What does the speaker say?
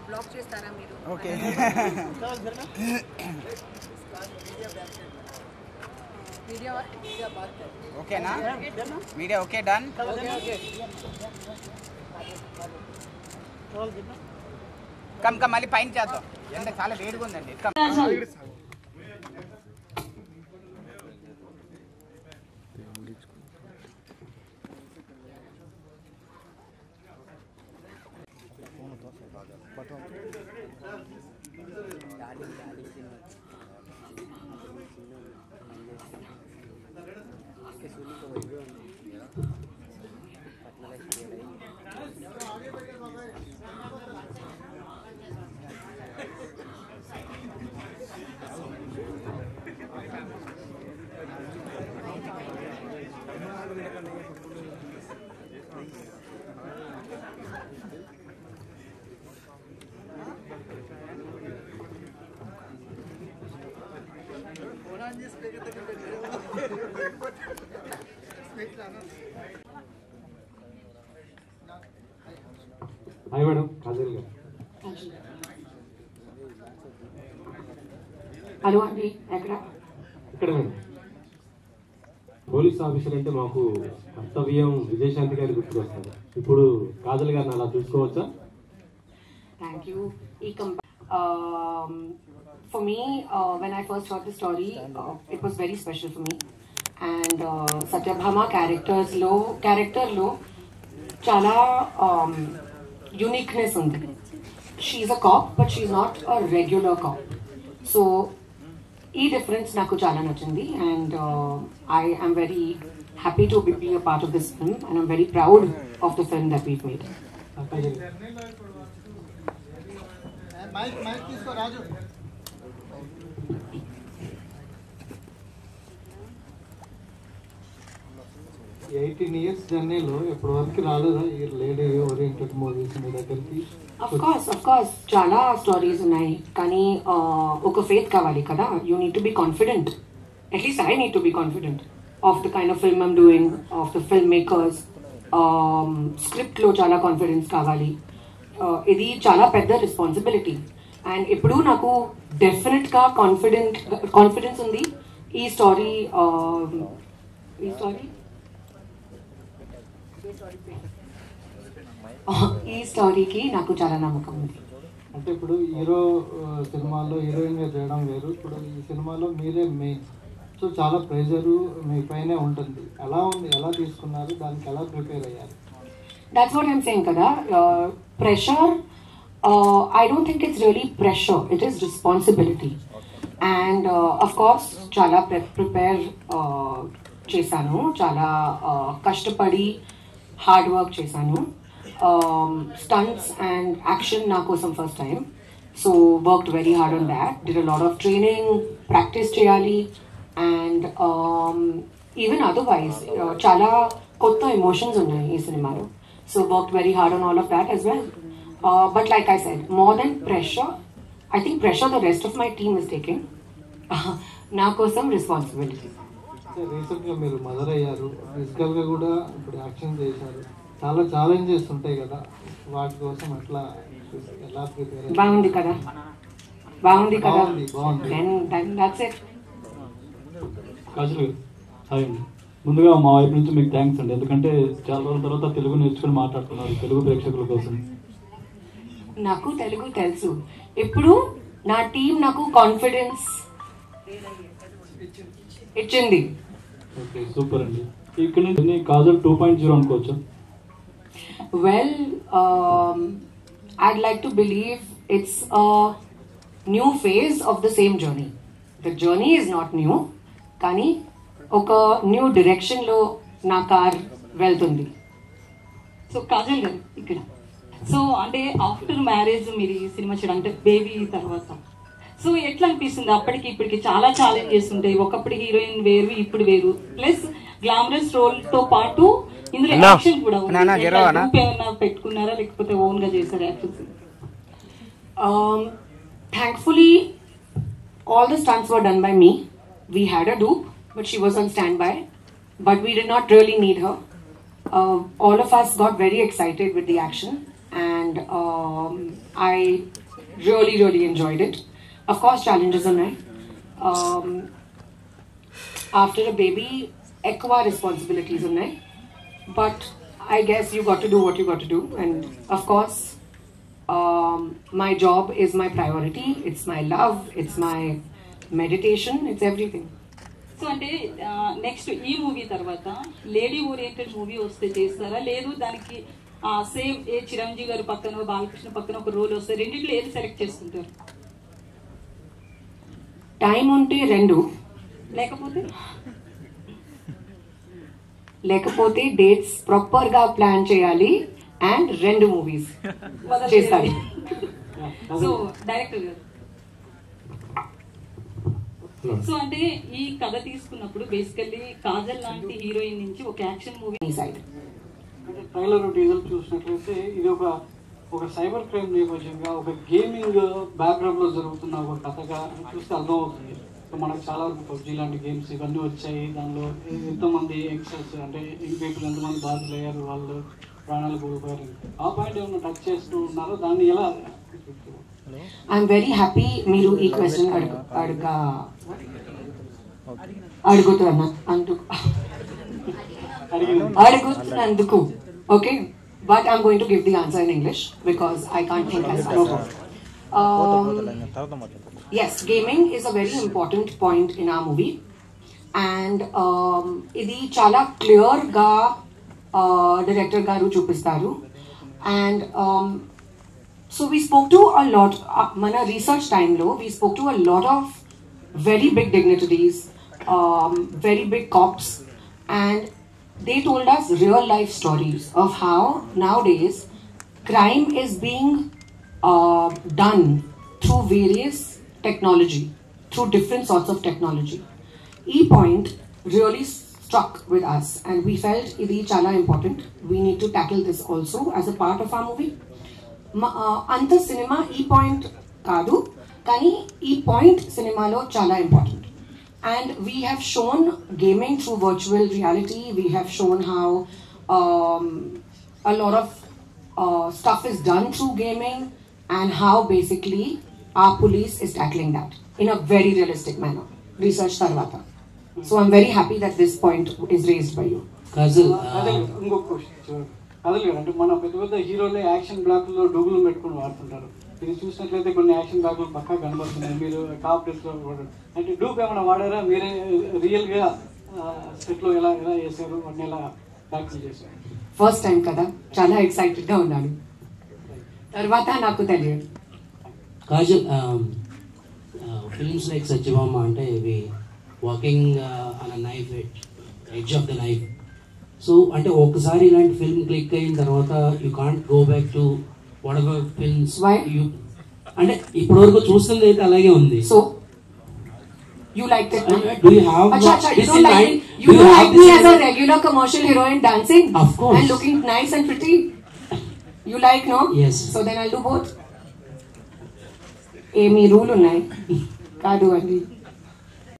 Black చేస్తారా మీరు? Okay ఓకేనా media okay done come come మళ్ళీ పైన చేద్దాం ఎంత చాలా వేడిగా ఉందండి హాయ్ మేడం కాజల్ గారు హలో అండి ఎక్కడ మేడం పోలీస్ ఆఫీసర్ అంటే మాకు కర్తవ్యం విజయశాంతి గారి గుర్తుకొస్తారు ఇప్పుడు కాజల్ గారిని అలా చూసుకోవచ్చా thank you for me when I first heard the story it was very special for me and Satyabhama character lo chala uniqueness undi. She is a cop but she is not a regular cop, so ee difference naku chala nachindi and I am very happy to be a part of this film and I'm very proud of the film that we've made. Mike తీసుకో Raju. 18 years జర్నీలో ఎప్పటి వరకు రాలేదా ఈ lady oriented movies మీ దగ్గరికి? Of course చాలా stories ఉన్నాయి కానీ ఒక ఫేత్ కావాలి కదా. You need to be confident, at least I need to be confident of the kind of film I'm doing, of the film makers. స్క్రిప్ట్లో చాలా కాన్ఫిడెన్స్ కావాలి. ఇది చాలా పెద్ద రెస్పాన్సిబిలిటీ అండ్ ఇప్పుడు నాకు డెఫినెట్గా కాన్ఫిడెన్స్ ఉంది. ఈ స్టోరీకి నాకు చాలా నమ్మకం ఉంది. అంటే ఇప్పుడు హీరో సినిమాలో హీరోయిన్ గా చేయడం వేరు, ఇప్పుడు ఈ సినిమాలో మీరే మెయిన్, సో చాలా ప్రెషరు మీ పైనే ఉంటుంది. ఎలా ఉంది, ఎలా తీసుకున్నారు, దానికి ఎలా ప్రిపేర్ అయ్యారు? That's what I'm saying kada. Pressure, I don't think it's really pressure, it is responsibility. And of course chala prepare chesanu, chala kashtapadi hard work chesanu. Stunts and action na kosam first time, so worked very hard on that, did a lot of training, practice cheyali, and even otherwise chala kotta emotions unnayi ee cinema lo, so worked very hard on all of that as well. But like I said, more than pressure, I think pressure the rest of my team is taking. Na kosam responsibility. Recent గా మీరు mother అయ్యారు, physical గా కూడా ఇప్పుడు action చేశారు, చాలా challenges ఉంటాయి కదా, వాటి కోసం అట్లా ఎలా ప్రిపేర్? బాగుంది కదా, బాగుంది కదా, that's it. కాజల్ హాయ్ అండి, ముందుగా మా వైపు నుంచి మీకు థ్యాంక్స్ అండి, ఎందుకంటే చాలా రోజుల తర్వాత తెలుగు నేర్చుకుని మాట్లాడుతున్నారు తెలుగు ప్రేక్షకుల కోసం. నాకు తెలుగు తెలుసు, ఇప్పుడు నా టీం నాకు కాన్ఫిడెన్స్ ఇచ్చింది. ఓకే, సూపర్ అండి. ఇక్కడ నుంచి కాజల్ 2.0 అనుకోవచ్చు. Well, I'd like to believe it's a new phase of the same journey. The journey is not new, కానీ ఒక న్యూ డైరెక్షన్లో నా కార్ వెళ్తుంది. సో కాజల్ గారు ఇక్కడ, సో అంటే ఆఫ్టర్ మ్యారేజ్ మీరు ఈ సినిమా చేయడం అంటే బేబీ తర్వాత, సో ఎట్లా అనిపిస్తుంది? అప్పటికి ఇప్పటికి చాలా ఛాలెంజెస్ ఉంటాయి. ఒకప్పుడు హీరోయిన్ వేరు, ఇప్పుడు వేరు, ప్లస్ గ్లామరస్ రోల్ తో పాటు ఇందులో యాక్షన్ కూడా ఉంది. ఏమైనా పెట్టుకున్నారా లేకపోతే ఓన్ గా చేశారా actions? Thankfully, all the stunts were done by me. We had a dupe, but she was on standby. But we did not really need her. All of us got very excited with the action, and I really enjoyed it. Of course, challenges are there. After a baby, equa responsibilities are there. But I guess you got to do what you got to do, and of course, my job is my priority. It's my love. It's my meditation. It's everything. So అంటే next ఈ movie తర్వాత lady oriented movie వస్తే చేస్తారా, లేదు దానికి same ఏ చిరంజీవి గారి పక్కన బాలకృష్ణ పక్కన ఒక రోల్ వస్తే రెండింటిలో ఏది సెలెక్ట్ చేసుకుంటారు? టైం ఉంటే రెండు, లేకపోతే డేట్స్ ప్రాపర్ గా ప్లాన్ చేయాలి అండ్ రెండు మూవీస్ చేస్తాను. సో డైరెక్టర్ గారు, సో అంటే ఈ కథ తీసుకున్నప్పుడు బేసికల్లీ కాజల్ లాంటి హీరోయిన్ నుంచి ఒక యాక్షన్ మూవీ సైడ్ అంటే ట్రైలర్ టీజర్ చూసినట్లయితే ఇది ఒక సైబర్ క్రైమ్ నేపథ్యంగా ఒక గేమింగ్ బ్యాక్గ్రౌండ్ లో జరుగుతున్న ఒక కథగా చూస్తే అర్థం అవుతుంది. సో మనకు చాలా వరకు పబ్జీ లాంటి గేమ్స్ ఇవన్నీ వచ్చాయి. దానిలో ఎంతోమంది యంగ్స్టర్స్ అంటే యంగ్ పీపుల్ ఎంతమంది బాధితులయ్యారు, వాళ్ళు ప్రాణాలు కోల్పోయారు. ఆ పాయింట్ ఏమైనా టచ్ చేస్తూ ఉన్నారో దాన్ని ఎలా? ఐఎమ్ వెరీ హ్యాపీ మీరు ఈ క్వశ్చన్ అడుగుతున్నందుకు. Okay, but I'm going to give the answer in English because I can't think as fast. Yes, gaming is a very important point in our movie, and ఇది చాలా clear గా director గారు చూపిస్తారు. And so we spoke to a lot, mana research time lo, we spoke to a lot of very big dignitaries, very big cops, and they told us real life stories of how nowadays crime is being done through various technology, through different sorts of technology. E point really struck with us, and we felt idi chala important. We need to tackle this also as a part of our movie. అంత cinema ఈ point కాదు, కానీ ఈ point సినిమాలో చాలా important. And we have shown gaming through virtual reality. We have shown how a lot of stuff is done through gaming, and how basically our police is tackling that in a very realistic manner. Research tarvata. So I'm very happy that this point is raised by you. Kajal, ఇంకొక question. కథలు కదా అంటే మన పెద్ద పెద్ద హీరోలే action బ్లాక్లో డూబులు పెట్టుకుని వాడుతుంటారు. ఇది చూసినట్లయితే కొన్ని యాక్షన్ బ్లాక్లు పక్కా కనబడుతున్నాయి. మీరు టాప్ డ్రెస్లో అంటే డూప్ ఏమైనా వాడారా? మీరే రియల్గా సెట్లో ఎలా చేశారు, వాటిని ఎలా ప్రాక్టీస్ చేశారు? ఫస్ట్ టైం కదా, చాలా ఎక్సైటెడ్గా ఉన్నాను. తర్వాత నాకు తెలియదు. కాజల్, ఫిల్మ్స్ లైక్ సత్యభామ అంటే ఇవి walking on a knife edge of the knife. So అంటే ఒకసారి ఇలాంటి ఫిల్మ్ క్లిక్ అయిన తర్వాత you can't go back to what ever films you అంటే ఇప్పటి వరకు చూస్తుంది అయితే అలాగే ఉంది. So you liked it, no? Do you have you don't like me? You don't like me as a regular commercial heroine dancing? Of course. And looking nice and pretty? You like, no? Yes. So then I'll do both. Amy rule unnai. Kaadu andi.